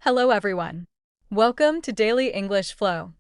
Hello everyone. Welcome to Daily English Flow.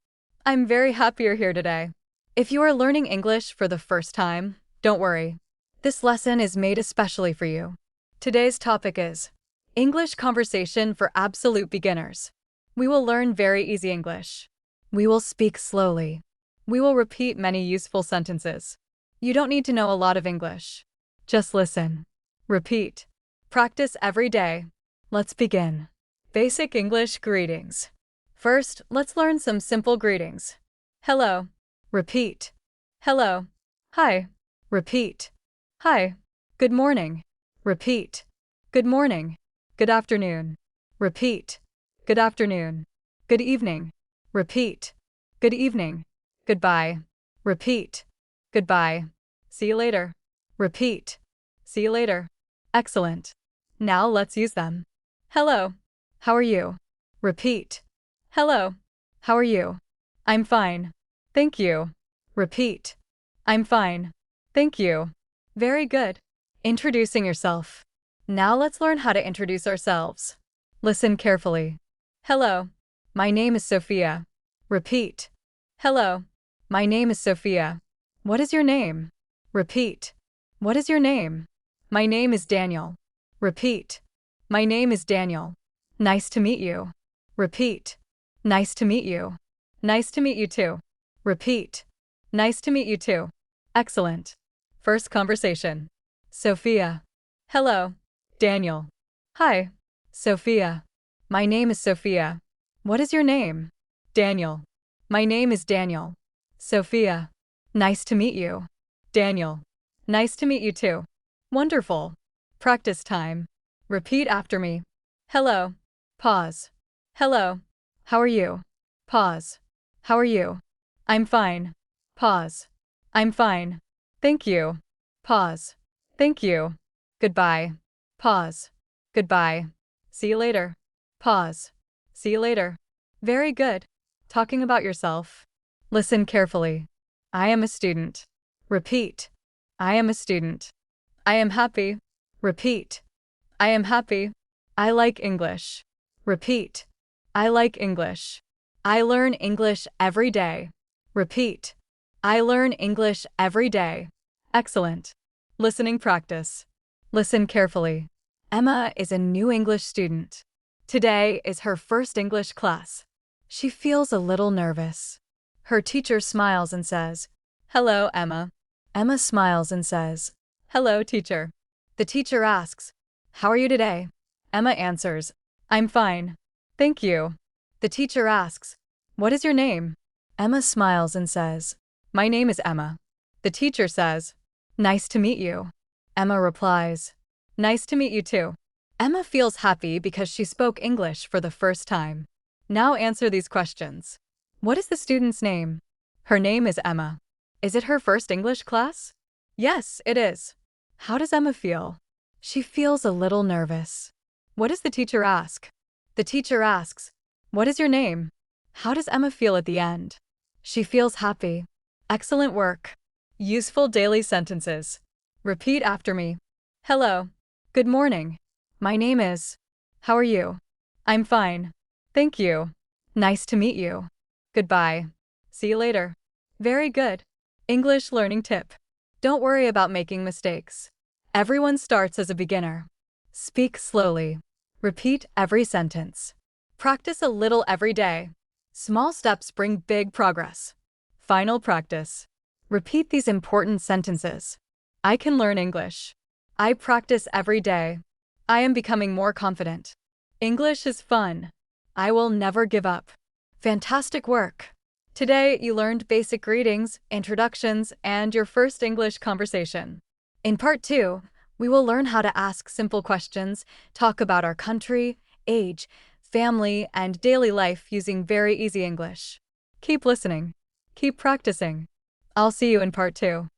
I'm very happy you're here today. If you are learning English for the first time, don't worry. This lesson is made especially for you. Today's topic is English conversation for absolute beginners. We will learn very easy English. We will speak slowly. We will repeat many useful sentences. You don't need to know a lot of English. Just listen. Repeat. Practice every day. Let's begin. Basic English greetings. First, let's learn some simple greetings. Hello. Repeat. Hello. Hi. Repeat. Hi. Good morning. Repeat. Good morning. Good afternoon. Repeat. Good afternoon. Good evening. Repeat. Good evening. Goodbye. Repeat. Goodbye. See you later. Repeat. See you later. Excellent. Now let's use them. Hello. How are you? Repeat. Hello. How are you? I'm fine. Thank you. Repeat. I'm fine. Thank you. Very good. Introducing yourself. Now let's learn how to introduce ourselves. Listen carefully. Hello. My name is Sophia. Repeat. Hello. My name is Sophia. What is your name? Repeat. What is your name? My name is Daniel. Repeat. My name is Daniel. Nice to meet you. Repeat. Nice to meet you. Nice to meet you too. Repeat. Nice to meet you too. Excellent. First conversation. Sophia. Hello. Daniel. Hi. Sophia. My name is Sophia. What is your name? Daniel. My name is Daniel. Sophia. Nice to meet you. Daniel. Nice to meet you too. Wonderful. Practice time. Repeat after me. Hello. Pause. Hello. How are you? Pause. How are you? I'm fine. Pause. I'm fine. Thank you. Pause. Thank you. Goodbye. Pause. Goodbye. See you later. Pause. See you later. Very good. Talking about yourself. Listen carefully. I am a student. Repeat. I am a student. I am happy. Repeat. I am happy. I like English. Repeat. I like English. I learn English every day. Repeat. I learn English every day. Excellent. Listening practice. Listen carefully. Emma is a new English student. Today is her first English class. She feels a little nervous. Her teacher smiles and says, "Hello, Emma." Emma smiles and says, "Hello, teacher." The teacher asks, "How are you today?" Emma answers, "I'm fine. Thank you." The teacher asks, "What is your name?" Emma smiles and says, "My name is Emma." The teacher says, "Nice to meet you." Emma replies, "Nice to meet you too." Emma feels happy because she spoke English for the first time. Now answer these questions. What is the student's name? Her name is Emma. Is it her first English class? Yes, it is. How does Emma feel? She feels a little nervous. What does the teacher ask? The teacher asks, "What is your name?" How does Emma feel at the end? She feels happy. Excellent work. Useful daily sentences. Repeat after me. Hello. Good morning. My name is. How are you? I'm fine. Thank you. Nice to meet you. Goodbye. See you later. Very good. English learning tip. Don't worry about making mistakes. Everyone starts as a beginner. Speak slowly. Repeat every sentence. Practice a little every day. Small steps bring big progress. Final practice. Repeat these important sentences. I can learn English. I practice every day. I am becoming more confident. English is fun. I will never give up. Fantastic work. Today, you learned basic greetings, introductions, and your first English conversation. In part 2, we will learn how to ask simple questions, talk about our country, age, family, and daily life using very easy English. Keep listening. Keep practicing. I'll see you in part 2.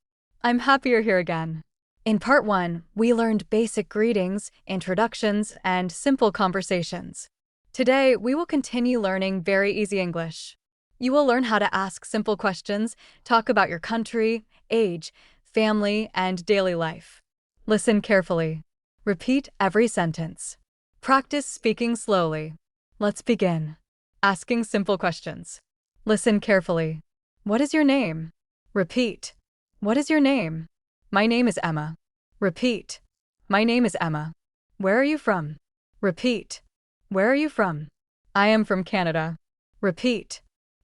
I'm happy you're here again. In part 1, we learned basic greetings, introductions, and simple conversations. Today, we will continue learning very easy English. You will learn how to ask simple questions, talk about your country, age, family, and daily life. Listen carefully. Repeat every sentence. Practice speaking slowly. Let's begin. Asking simple questions. Listen carefully. What is your name? Repeat. What is your name? My name is Emma. Repeat. My name is Emma. Where are you from? Repeat. Where are you from? I am from Canada. Repeat.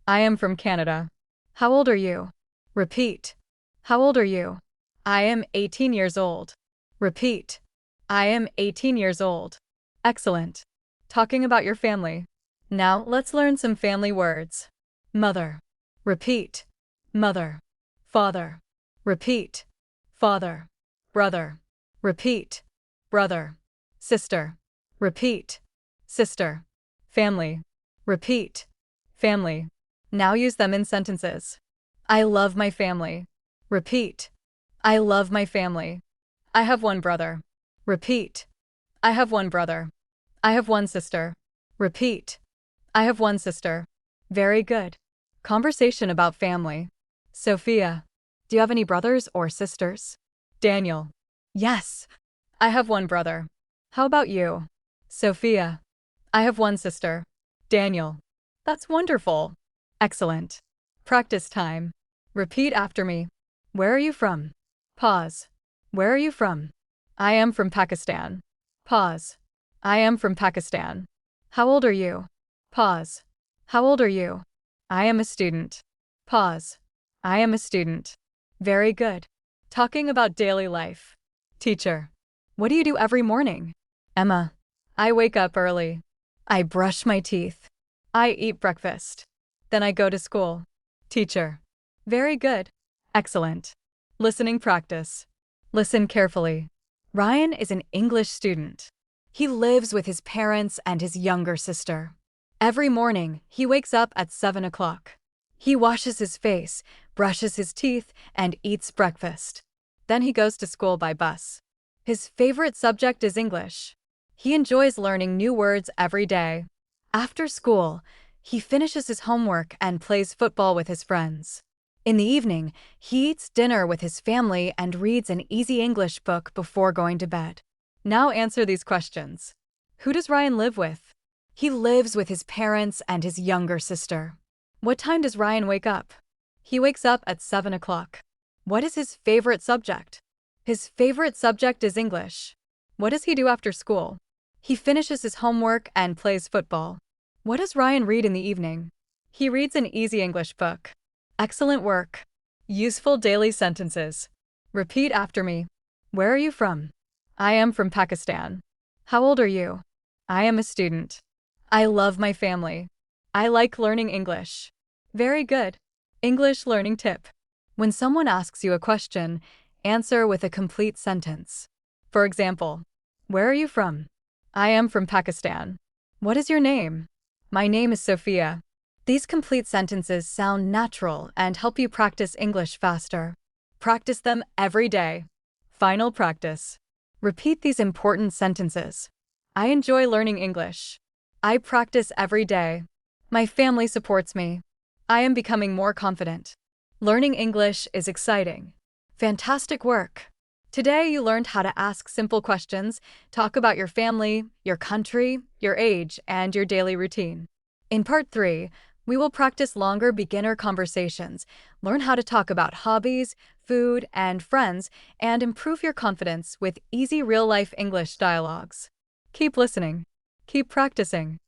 I am from Canada. How old are you? Repeat. How old are you? I am 18 years old. Repeat. I am 18 years old. Excellent. Talking about your family. Now let's learn some family words. Mother. Repeat. Mother. Father. Repeat. Father. Brother. Repeat. Brother. Sister. Repeat. Sister. Family. Repeat. Family. Now use them in sentences. I love my family. Repeat. I love my family. I have one brother. Repeat. I have one brother. I have one sister. Repeat. I have one sister. Very good. Conversation about family. Sophia. Do you have any brothers or sisters? Daniel. Yes. I have one brother. How about you? Sophia. I have one sister. Daniel. That's wonderful. Excellent. Practice time. Repeat after me. Where are you from? Pause. Where are you from? I am from Pakistan. Pause. I am from Pakistan. How old are you? Pause. How old are you? I am a student. Pause. I am a student. Very good. Talking about daily life. Teacher. What do you do every morning? Emma. I wake up early. I brush my teeth. I eat breakfast. Then I go to school. Teacher. Very good. Excellent. Listening practice. Listen carefully. Ryan is an English student. He lives with his parents and his younger sister. Every morning, he wakes up at 7 o'clock. He washes his face, brushes his teeth, and eats breakfast. Then he goes to school by bus. His favorite subject is English. He enjoys learning new words every day. After school, he finishes his homework and plays football with his friends. In the evening, he eats dinner with his family and reads an easy English book before going to bed. Now answer these questions. Who does Ryan live with? He lives with his parents and his younger sister. What time does Ryan wake up? He wakes up at 7 o'clock. What is his favorite subject? His favorite subject is English. What does he do after school? He finishes his homework and plays football. What does Ryan read in the evening? He reads an easy English book. Excellent work. Useful daily sentences. Repeat after me. Where are you from? I am from Pakistan. How old are you? I am a student. I love my family. I like learning English. Very good. English learning tip. When someone asks you a question, answer with a complete sentence. For example, where are you from? I am from Pakistan. What is your name? My name is Sophia. These complete sentences sound natural and help you practice English faster. Practice them every day. Final practice. Repeat these important sentences. I enjoy learning English. I practice every day. My family supports me. I am becoming more confident. Learning English is exciting. Fantastic work. Today you learned how to ask simple questions, talk about your family, your country, your age, and your daily routine. In Part 3, we will practice longer beginner conversations, learn how to talk about hobbies, food, and friends, and improve your confidence with easy real-life English dialogues. Keep listening. Keep practicing.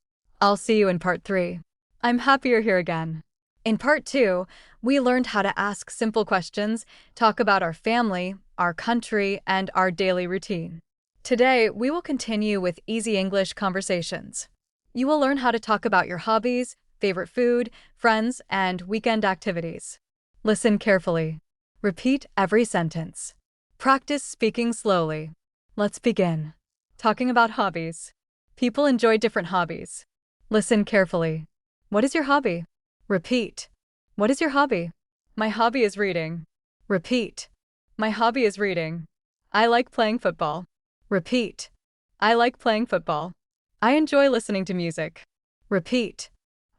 I'll see you in Part 3. I'm happy you're here again. In Part 2, we learned how to ask simple questions, talk about our family, our country, and our daily routine. Today, we will continue with easy English conversations. You will learn how to talk about your hobbies, favorite food, friends, and weekend activities. Listen carefully. Repeat every sentence. Practice speaking slowly. Let's begin. Talking about hobbies. People enjoy different hobbies. Listen carefully. What is your hobby? Repeat. What is your hobby? My hobby is reading. Repeat. My hobby is reading. I like playing football. Repeat. I like playing football. I enjoy listening to music. Repeat.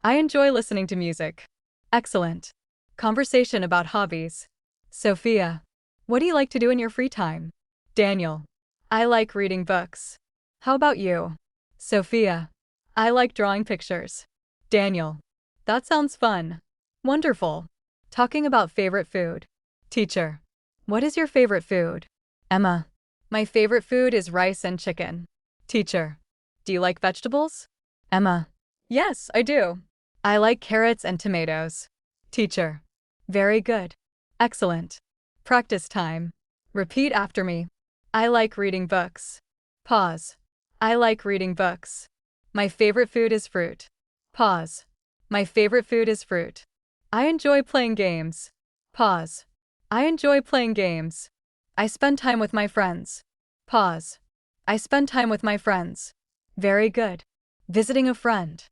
I enjoy listening to music. Excellent. Conversation about hobbies. Sophia. What do you like to do in your free time? Daniel. I like reading books. How about you? Sophia. I like drawing pictures. Daniel. That sounds fun. Wonderful. Talking about favorite food. Teacher. What is your favorite food? Emma. My favorite food is rice and chicken. Teacher. Do you like vegetables? Emma. Yes, I do. I like carrots and tomatoes. Teacher. Very good. Excellent. Practice time. Repeat after me. I like reading books. Pause. I like reading books. My favorite food is fruit. Pause. My favorite food is fruit. I enjoy playing games. Pause. I enjoy playing games. I spend time with my friends. Pause. I spend time with my friends. Very good. Visiting a friend.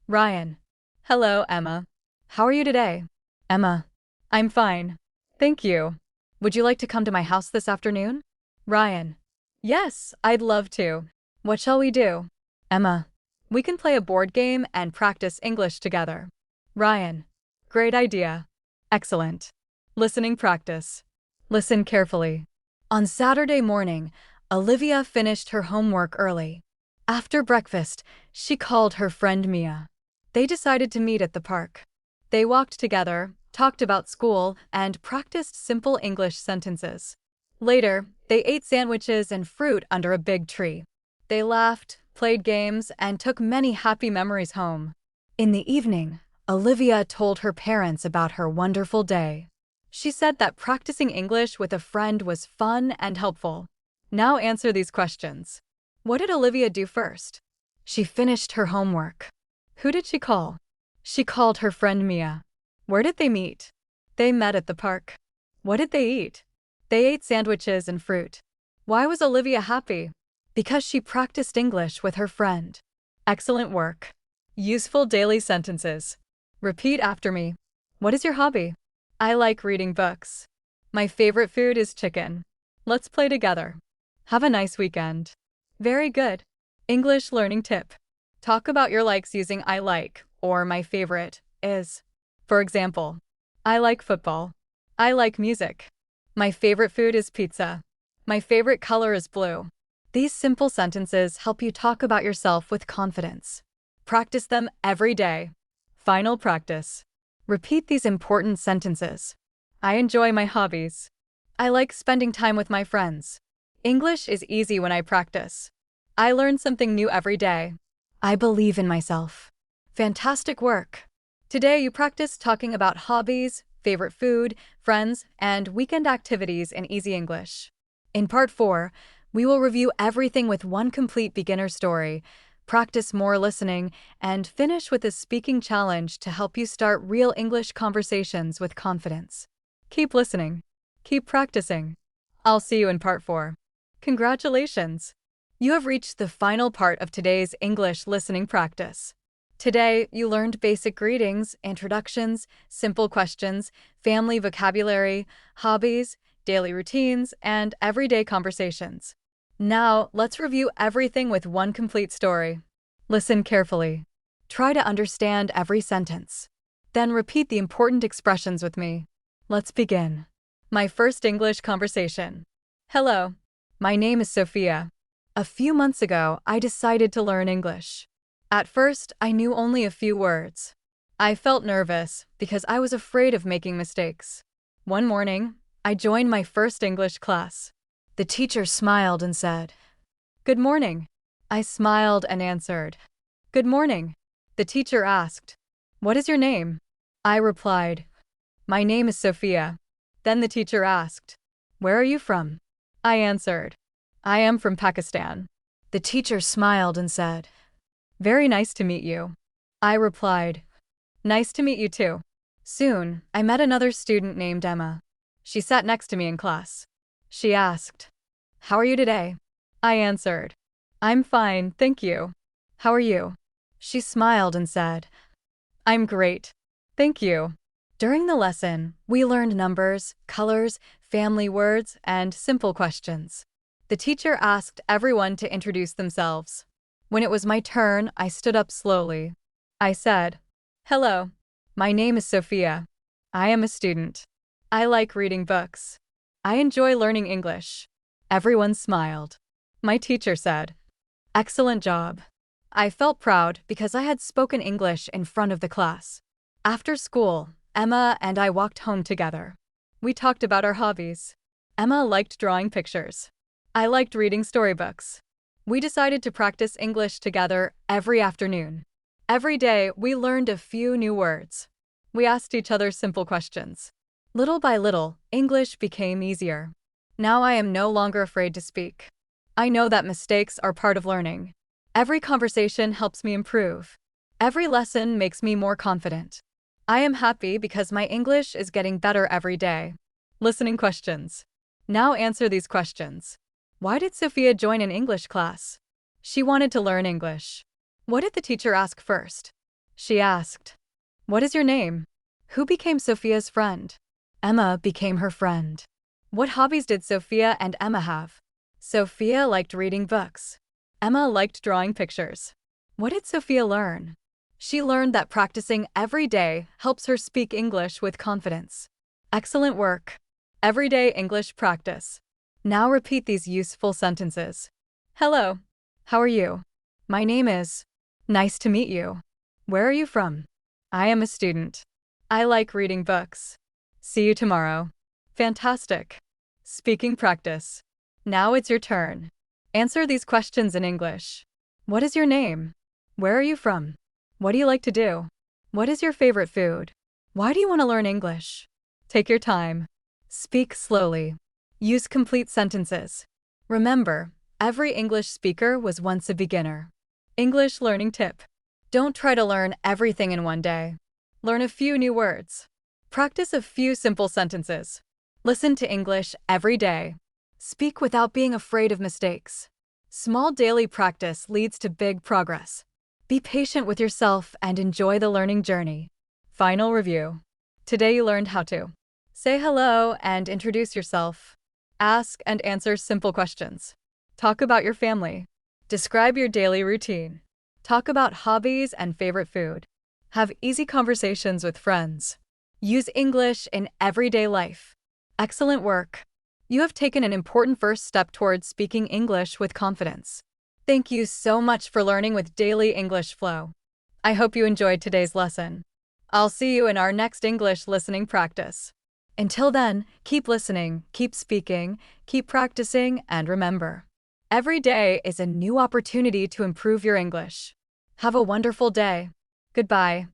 Ryan. Hello, Emma. How are you today? Emma. I'm fine. Thank you. Would you like to come to my house this afternoon? Ryan. Yes, I'd love to. What shall we do? Emma. We can play a board game and practice English together. Ryan. Great idea. Excellent. Listening practice. Listen carefully. On Saturday morning, Olivia finished her homework early. After breakfast, she called her friend Mia. They decided to meet at the park. They walked together, talked about school, and practiced simple English sentences. Later, they ate sandwiches and fruit under a big tree. They laughed, played games, and took many happy memories home. In the evening, Olivia told her parents about her wonderful day. She said that practicing English with a friend was fun and helpful. Now answer these questions. What did Olivia do first? She finished her homework. Who did she call? She called her friend Mia. Where did they meet? They met at the park. What did they eat? They ate sandwiches and fruit. Why was Olivia happy? Because she practiced English with her friend. Excellent work. Useful daily sentences. Repeat after me. What is your hobby? I like reading books. My favorite food is chicken. Let's play together. Have a nice weekend. Very good. English learning tip. Talk about your likes using I like or my favorite is. For example, I like football. I like music. My favorite food is pizza. My favorite color is blue. These simple sentences help you talk about yourself with confidence. Practice them every day. Final practice. Repeat these important sentences. I enjoy my hobbies. I like spending time with my friends. English is easy when I practice. I learn something new every day. I believe in myself. Fantastic work. Today you practiced talking about hobbies, favorite food, friends, and weekend activities in Easy English. In Part 4, we will review everything with one complete beginner story, practice more listening, and finish with a speaking challenge to help you start real English conversations with confidence. Keep listening. Keep practicing. I'll see you in Part 4. Congratulations! You have reached the final part of today's English listening practice. Today, you learned basic greetings, introductions, simple questions, family vocabulary, hobbies, daily routines, and everyday conversations. Now, let's review everything with one complete story. Listen carefully. Try to understand every sentence. Then repeat the important expressions with me. Let's begin. My first English conversation. Hello. My name is Sophia. A few months ago, I decided to learn English. At first, I knew only a few words. I felt nervous because I was afraid of making mistakes. One morning, I joined my first English class. The teacher smiled and said, "Good morning." I smiled and answered, "Good morning." The teacher asked, "What is your name?" I replied, "My name is Sophia." Then the teacher asked, "Where are you from?" I answered, "I am from Pakistan." The teacher smiled and said, "Very nice to meet you." I replied, "Nice to meet you too." Soon, I met another student named Emma. She sat next to me in class. She asked, "How are you today?" I answered, "I'm fine, thank you. How are you?" She smiled and said, "I'm great. Thank you." During the lesson, we learned numbers, colors, family words, and simple questions. The teacher asked everyone to introduce themselves. When it was my turn, I stood up slowly. I said, "Hello. My name is Sophia. I am a student. I like reading books. I enjoy learning English." Everyone smiled. My teacher said, "Excellent job." I felt proud because I had spoken English in front of the class. After school, Emma and I walked home together. We talked about our hobbies. Emma liked drawing pictures. I liked reading storybooks. We decided to practice English together every afternoon. Every day, we learned a few new words. We asked each other simple questions. Little by little, English became easier. Now I am no longer afraid to speak. I know that mistakes are part of learning. Every conversation helps me improve. Every lesson makes me more confident. I am happy because my English is getting better every day. Listening questions. Now answer these questions. Why did Sophia join an English class? She wanted to learn English. What did the teacher ask first? She asked, "What is your name?" Who became Sophia's friend? Emma became her friend. What hobbies did Sophia and Emma have? Sophia liked reading books. Emma liked drawing pictures. What did Sophia learn? She learned that practicing every day helps her speak English with confidence. Excellent work. Everyday English practice. Now repeat these useful sentences. Hello. How are you? My name is. Nice to meet you. Where are you from? I am a student. I like reading books. See you tomorrow. Fantastic. Speaking practice. Now it's your turn. Answer these questions in English. What is your name? Where are you from? What do you like to do? What is your favorite food? Why do you want to learn English? Take your time. Speak slowly. Use complete sentences. Remember, every English speaker was once a beginner. English learning tip. Don't try to learn everything in one day. Learn a few new words. Practice a few simple sentences. Listen to English every day. Speak without being afraid of mistakes. Small daily practice leads to big progress. Be patient with yourself and enjoy the learning journey. Final review. Today you learned how to say hello and introduce yourself. Ask and answer simple questions. Talk about your family. Describe your daily routine. Talk about hobbies and favorite food. Have easy conversations with friends. Use English in everyday life. Excellent work. You have taken an important first step towards speaking English with confidence. Thank you so much for learning with Daily English Flow. I hope you enjoyed today's lesson. I'll see you in our next English listening practice. Until then, keep listening, keep speaking, keep practicing, and remember, every day is a new opportunity to improve your English. Have a wonderful day. Goodbye.